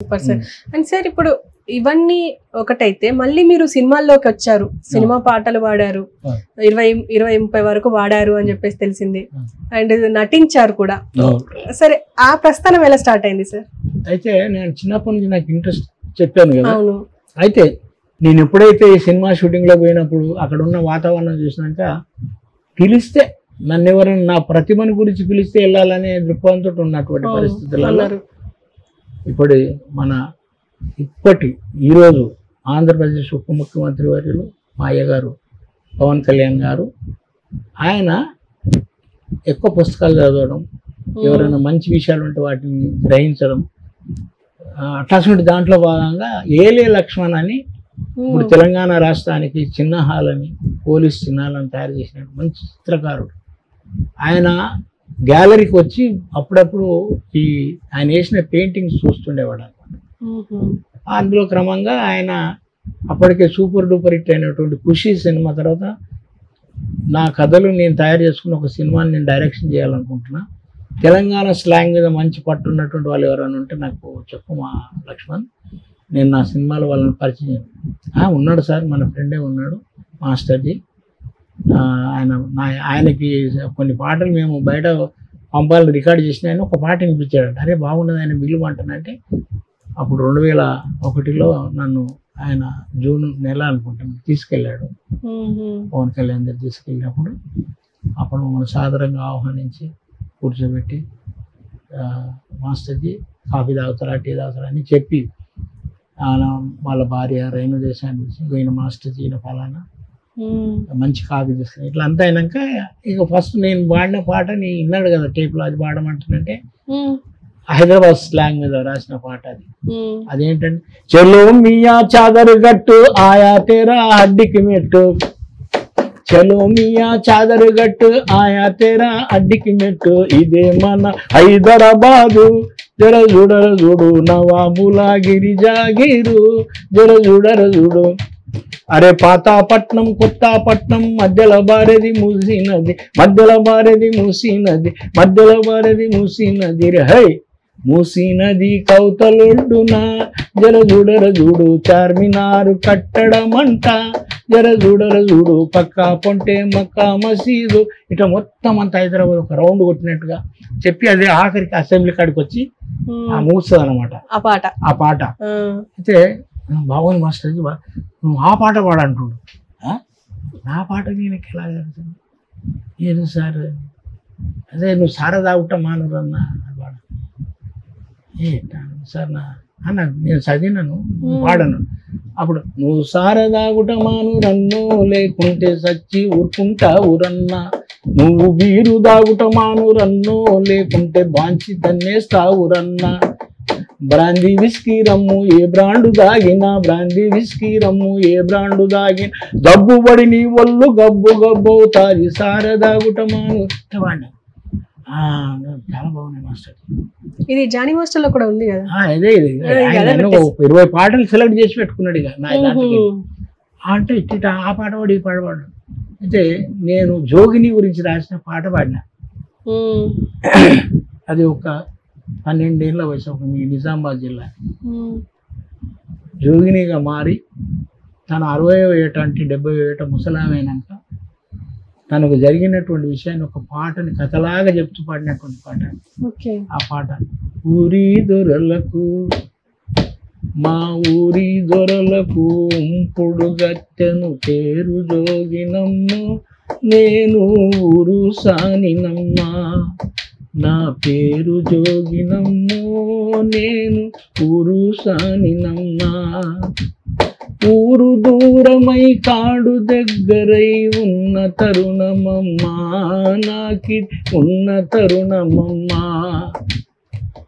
Super. And sir ఇప్పుడు ఇవన్నీ ఒకటైతే మళ్ళీ మీరు సినిమాల్లోకి వచ్చారు, సినిమా పాటలు పాడారు, 20-30 వరకు వాడారు అని చెప్పేసి తెలిసింది, అండ్ నటించారు కూడా. సరే, ఆ ప్రస్థానం ఎలా స్టార్ట్ అయింది సార్? అయితే నేను చిన్నప్పటి నుంచి నాకు ఇంట్రెస్ట్ చెప్పాను కదా. అవును. అయితే నేను ఎప్పుడైతే ఈ సినిమా షూటింగ్లో పోయినప్పుడు అక్కడ ఉన్న వాతావరణం చూసినాక పిలిస్తే నన్ను ఎవరైనా నా ప్రతిభను గురించి పిలిస్తే వెళ్ళాలనే దృక్పథంతో ఉన్నటువంటి పరిస్థితులలో ఇప్పుడు ఈరోజు ఆంధ్రప్రదేశ్ ఉప ముఖ్యమంత్రి వర్యులు మా అయ్యగారు పవన్ కళ్యాణ్ గారు, ఆయన ఎక్కువ పుస్తకాలు చదవడం, ఎవరైనా మంచి విషయాలు ఉంటే వాటిని గ్రహించడం, అట్లాంటి దాంట్లో భాగంగా ఏలే లక్ష్మణ్ అని ఇప్పుడు తెలంగాణ రాష్ట్రానికి చిన్న హాల్ అని పోలీస్ చిహ్నాలను తయారు చేసిన మంచి చిత్రకారుడు. ఆయన గ్యాలరీకి వచ్చి అప్పుడప్పుడు ఆయన వేసిన పెయింటింగ్స్ చూస్తుండేవాడు అనమాట. అందులో క్రమంగా ఆయన అప్పటికే సూపర్ డూపర్ హిట్ అయినటువంటి ఖుషి సినిమా తర్వాత నా కథలు నేను తయారు చేసుకున్న ఒక సినిమాని నేను డైరెక్షన్ చేయాలనుకుంటున్నా, తెలంగాణ స్లాంగ్ మీద మంచి పట్టు ఉన్నటువంటి వాళ్ళు ఎవరైనా ఉంటే నాకు చెప్పు మా లక్ష్మణ్, నేను నా సినిమాలో వాళ్ళని పరిచయం. ఉన్నాడు సార్, మన ఫ్రెండే ఉన్నాడు మాస్టర్జీ, ఆయనకి కొన్ని పాటలు మేము బయట పంపాలని రికార్డ్ చేసిన ఆయన ఒక పాట వినిపించాడు. అరే బాగున్నది, ఆయన బిల్లు అంటానంటే అప్పుడు 2001లో నన్ను ఆయన జూన్ నెల అనుకుంటాను తీసుకెళ్ళాడు, పవన్ కళ్యాణ్ దగ్గర తీసుకెళ్ళినప్పుడు అప్పుడు మనం సాధారణంగా ఆహ్వానించి కూర్చోబెట్టి మాస్టర్జీ కాఫీ తాగుతారా టీ తాగుతారా అని చెప్పి వాళ్ళ భార్య రైను దేశాన్ని పోయిన మాస్టర్జీ ఈయన ఫలానా మంచి కాఫీ తీసుకుని ఇట్లా అంతా అయినాక ఇక ఫస్ట్ నేను పాడిన పాట నీ విన్నాడు కదా టేప్లో, అది పాడమంటానంటే హైదరాబాద్ స్లాంగ్ మీద రాసిన పాట అది. అదేంటంటే చలో మియా చాదరు గట్టు ఆయా తేరా అడ్డికి మెట్టు, చలో మియా చాదరు గట్టు ఆయా తేరా అడ్డికి మెట్టు, ఇదే మన హైదరాబాదు జర చూడర చూడు నవాబుల గిరిజాగిరు జర చూడర చూడు, అరే పాతాపట్నం కొత్తపట్నం మధ్యల బారెది మూసినది, మధ్యల బారెది మూసినది, మధ్యల బారెది మూసినది, హై మూసినది కౌతలొడ్డున జర చూడర చూడు చార్మినారు కట్టడమంట, జర చూడర చూడు పక్కా పొంటే మక్కా మసీదు, ఇట్లా మొత్తం అంతా హైదరాబాద్ ఒక రౌండ్ కొట్టినట్టుగా చెప్పి అదే ఆఖరికి అసెంబ్లీ కాడికి వచ్చి మూస్తుంది అనమాట ఆ పాట. అయితే బాగుంది మాస్టర్, నువ్వు ఆ పాట పాడంటుడు, నా పాట నేను ఎలా జరుగుతుంది ఏదో సార్, అదే నువ్వు సారా తాగుట మానురన్నా పాడ సార్ అన్న నేను చదివినాను పాడను. అప్పుడు నువ్వు సారా తాగుట మాను రన్నో లేకుంటే సచ్చి ఊరుకుంటావు రన్నా, నువ్వు బీరు తాగుట మాను రన్నో లేకుంటే బాంచి తన్నేస్తావు రన్నా, బ్రాందీ విస్కీ రమ్ము ఏ బ్రాండు దాగినా, బ్రాందీ విస్కీ రమ్ము ఏ బ్రాండు దాగిన, గబ్బు పడి నీ ఒళ్ళు గబ్బు గబ్బు అవుతాది సారా తాగుట మాను. చాలా బాగున్నాయి మాస్టర్. ఇది జానీ మాస్టర్ లో కూడా ఉంది కదా. అదే ఇది 20 పాటలు సెలెక్ట్ చేసి పెట్టుకున్నాడు ఇక నా అంటే ఇట్లా ఆ పాట పాడు ఈ పాట పాడు. అయితే నేను జోగిని గురించి రాసిన పాట పాడినా, అది ఒక 12 ఏళ్ళ వయసు, ఒక నిజామాబాద్ జిల్లా జోగినిగా మారి తను 60వ ఏట అంటే 70వ ఏట ముసలామైనాక తనకు జరిగినటువంటి విషయాన్ని ఒక పాటని కథలాగా చెప్తూ పాడినటువంటి పాట. ఆ పాట ఊరి దొరలకు మా ఊరి దొరలకు ఉంపుడు గత్తెను పేరు జోగినమ్మ, నేను ఊరు సానినమ్మా, నా పేరు జోగినమ్మో నేను ఊరు సానినమ్మా, ఊరు దూరమై కాడు దగ్గరై ఉన్న తరుణమమ్మా, నాకి ఉన్న తరుణమమ్మా,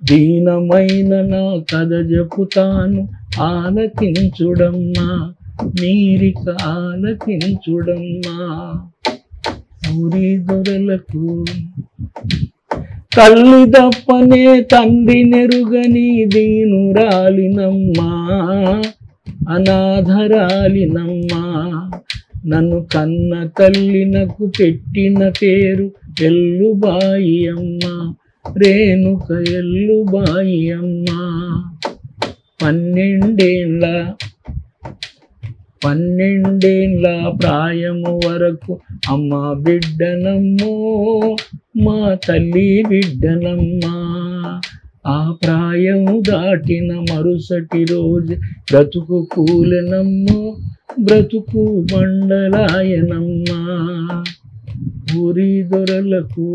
దీనమైన నా కథ చెప్పుతాను ఆలకించుడమ్మా, మీరిక ఆలకించుడమ్మా, ఊరి దొరలకు తల్లి తప్పనే తండ్రి నెరుగని దీనురాలినమ్మా, అనాథరాలినమ్మా, నన్ను కన్న తల్లినకు పెట్టిన పేరు ఎల్లుబాయి అమ్మ, రేణుక ఎల్లుబాయి అమ్మ, 12 ప్రాయము వరకు అమ్మ బిడ్డనమ్మో మా తల్లి బిడ్డనమ్మా. ఆ ప్రాయము దాటిన మరుసటి రోజు బ్రతుకు కూలెనమ్మో బ్రతుకు మండలాయనమ్మా. ఊరి దొరలకు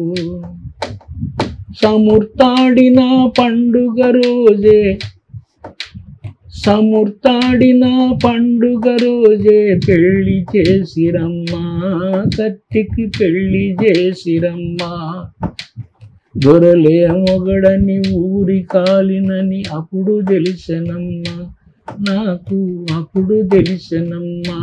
సమూర్తాడిన పండుగ రోజే పెళ్లి చేసిరమ్మా. కత్తికి పెళ్లి చేసిరమ్మా. దొరలే మొగడని ఊరి కాలినని అప్పుడు తెలిసెనమ్మా. నాకు అప్పుడు తెలిసెనమ్మా.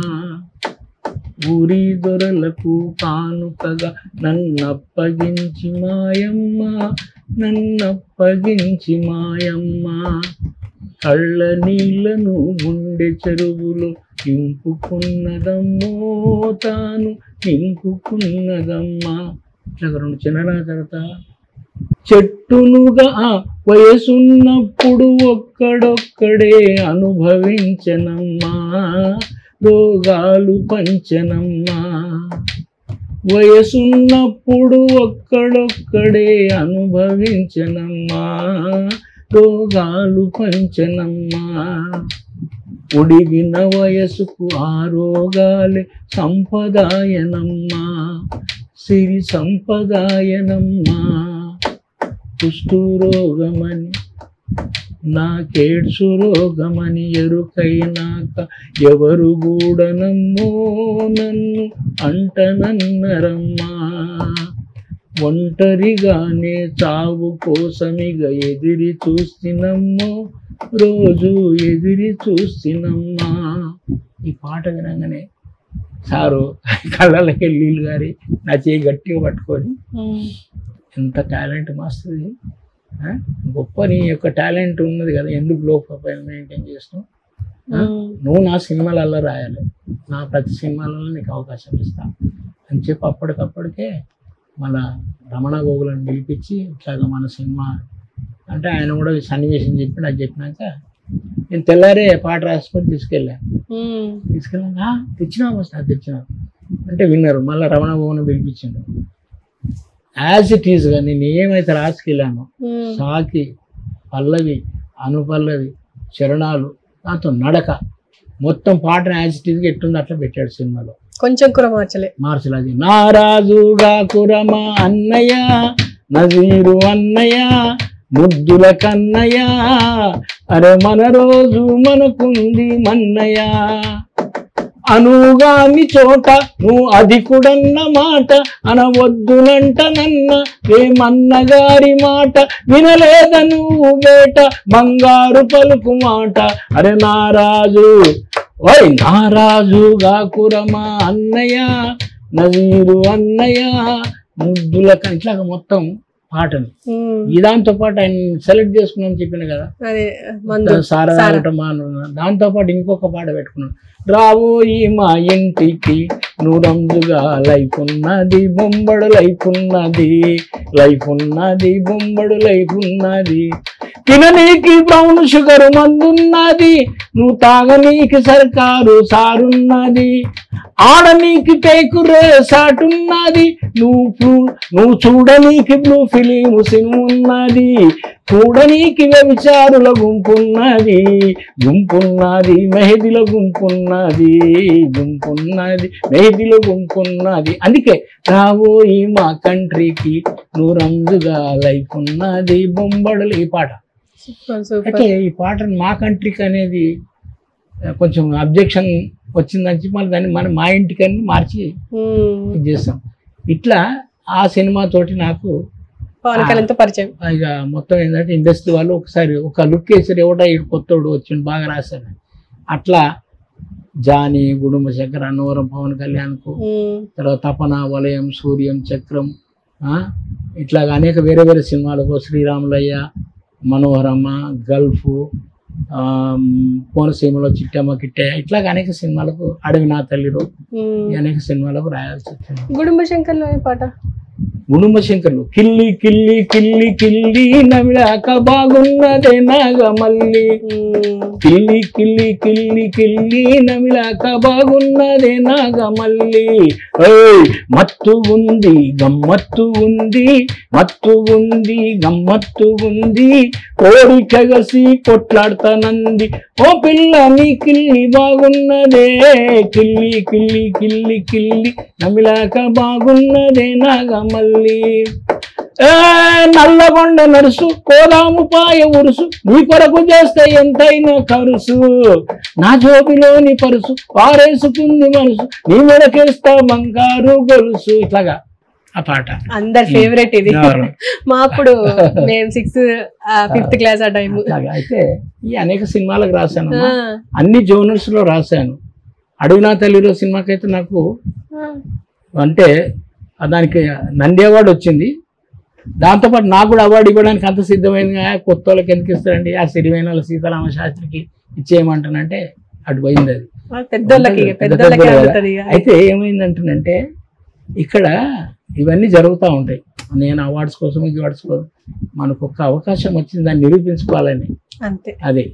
ఊరి దొరలకు కానుకగా నన్నప్పగించి మాయమ్మ. కళ్ళ నీళ్లను గుండె చెరువులో నింపుకున్నదమ్మో తాను నింపుకున్నదమ్మా. ఇట్లా 2 చిన్నరా తర్వాత చెట్టునుగా వయసున్నప్పుడు ఒక్కడొక్కడే అనుభవించనమ్మా. రోగాలు పంచనమ్మా. వయసున్నప్పుడు ఒక్కడొక్కడే అనుభవించనమ్మా. రోగాలు పంచనమ్మా. ఉడిగిన వయసుకు ఆ రోగాలే సంపదాయనమ్మా. సిరి సంపదాయనమ్మా. కుష్ఠరోగమని నాకేడ్సు రోగమని ఎరుకైనాక ఎవరు గూడనమ్మో నన్ను అంటనన్నరమ్మా. ఒంటరిగానే చావు కోసమిగ ఎదిరి చూస్తున్నమ్మో రోజు ఎదిరి చూస్తున్నమ్మా. ఈ పాట వినగానే సారు కళ్ళకి నీళ్ళు గారి నా చేయి గట్టిగా పట్టుకొని ఎంత టాలెంట్ మస్తుంది, గొప్ప నీ యొక్క టాలెంట్ ఉన్నది కదా, ఎందుకు లో ప్రొఫైల్ మెయింటైన్ చేస్తావు, నువ్వు నా సినిమాలలో రాయాలి, నా ప్రతి సినిమాలలో నీకు అవకాశం ఇస్తా అని చెప్పి అప్పటికప్పటికే మన రమణ గోగులను పిలిపించి ఇట్లాగా మన సినిమా అంటే ఆయన కూడా సన్నివేశం చెప్పి నాకు చెప్పినాక నేను తెల్లారే పాట రాసుకొని తీసుకెళ్ళాను. తెచ్చినా తెచ్చినా అంటే విన్నారు. మళ్ళీ రమణ గోగును పిలిపించాను. యాజ్ ఇట్ ఈజ్గా నేను ఏమైతే రాసుకెళ్ళాను సాకి పల్లవి అనుపల్లవి చరణాలు దాంతో నడక మొత్తం పాటను యాజ్ ఇట్ ఈజ్గా ఎట్టుంది అట్లా పెట్టాడు సినిమాలో. కొంచెం కూడా మార్చలేదు. నారాజుగా కురమా అన్నయ్య నజీరు అన్నయ్య ముద్దుల కన్నయ్య అరే మన రోజు మనకుంది మన్నయ్య అనుగాని చోట నువ్వు అధికుడన్న మాట అనవద్దునంట నన్న రేమన్నగారి మాట వినలేద నువ్వు బేట బంగారు పలుకు మాట అరే నారాజు ఓయ్ నారాజుగా కురమా అన్నయ్య నజీరు అన్నయ్య ముద్దుల ఇట్లాగా మొత్తం పాటను ఈ దాంతో పాటు ఆయన సెలెక్ట్ చేసుకున్నాను చెప్పిన కదా సారదాటమా దాంతో పాటు ఇంకొక పాట పెట్టుకున్నాను. రావోయి మా ఇంటికి నువ్వు రంజుగా లైఫ్ ఉన్నది బొంబడు లైఫ్ ఉన్నది లైఫ్ ఉన్నది బొంబడు లైఫ్ ఉన్నది తిననీకి బ్రౌన్ షుగర్ మందున్నది నువ్వు తాగనీకి సర్కారు సారున్నది ఆడనీకి టేకు రేసాటున్నది నువ్వు చూడనీకి బ్లూ ఫిలిం సినిమా ఉన్నది చూడనీకి వ్యభిచారుల గుంపున్నది మెహదీల గుంపున్నది మెహదీల గుంపున్నది అందుకే రావోయి మా కంట్రీకి నువ్వు రంజుగా లైఫ్ ఉన్నది బొంబడులు ఈ పాట. అయితే ఈ పాటను మా కంట్రీకి అనేది కొంచెం అబ్జెక్షన్ వచ్చిందని చెప్పి మళ్ళీ దాన్ని మనం మా ఇంటికని మార్చి ఇది చేస్తాం. ఇట్లా ఆ సినిమా తోటి నాకు పరిచయం ఇక మొత్తం ఏంటంటే ఇండస్ట్రీ వాళ్ళు ఒకసారి ఒక లుక్ వేసారు ఎవటో కొత్తోడు వచ్చిండు బాగా రాశారు. అట్లా జానీ గుడుంబ శంకర్ అన్నవరం పవన్ కళ్యాణ్కు తర్వాత తపన వలయం సూర్యం చక్రం ఇట్లాగా అనేక వేరే వేరే సినిమాలకు శ్రీరాములయ్య మనోహరమ్మ గల్ఫ్ కోనసీమలో చిట్టమ్మ కిట్టయ్య ఇట్లాగా అనేక సినిమాలకు అడవి నా తల్లిలో అనేక సినిమాలకు రాయాల్సి వచ్చింది. గుడుంబ శంకర్లో ఏ పాట గుడుంబ శంకర్లు కిల్లి కిల్లి కిల్లి కిల్లి నమిడాక బాగున్నదే నాగమల్లి, కిల్లి కిల్లి కిల్లి కిల్లి నమిడాక బాగున్నదే నాగమల్లి. మత్తు ఉంది గమ్మత్తు ఉంది, మత్తు ఉంది గమ్మత్తు ఉంది, కోడి కగసి కొట్లాడతానంది ఓ పిల్ల నీ కిల్లి బాగున్నదే, కిల్లి కిల్లి కిల్లి కిల్లి నమిలాక బాగున్నదే నాగమల్లి. నల్లగొండ నరుసు కోదాము పాయ ఉరుసు, నీ కొరకు చేస్తే ఎంతైనా కరుసు, నా జోబిలోని పరుసు పారేసుకుంది మనసు, నీ మెడకేస్తా బంగారు గొలుసు. ఇట్లాగా ఆ పాట అందరి ఫేవరెట్ ఇది. మా అప్పుడు మేము 6th 5th క్లాస్ ఆ టైం. అయితే ఈ అనేక సినిమాలకు రాశాను, అన్ని జోనర్స్ లో రాశాను. అడుగునా తల్లిలో సినిమాకైతే నాకు అంటే దానికి నంది అవార్డు వచ్చింది. దాంతోపాటు నాకు కూడా అవార్డు ఇవ్వడానికి అంత సిద్ధమైంది. కొత్త వాళ్ళకి ఎందుకు ఇస్తారండి, ఆ సిరివైన సీతారామ శాస్త్రికి ఇచ్చేయమంటానంటే అటు పోయింది. అది అయితే ఏమైందంటానంటే ఇక్కడ ఇవన్నీ జరుగుతూ ఉంటాయి. నేను అవార్డ్స్ కోసం అవార్డ్స్ కోసం మనకు ఒక అవకాశం వచ్చింది, దాన్ని నిరూపించుకోవాలని. అంతే అదే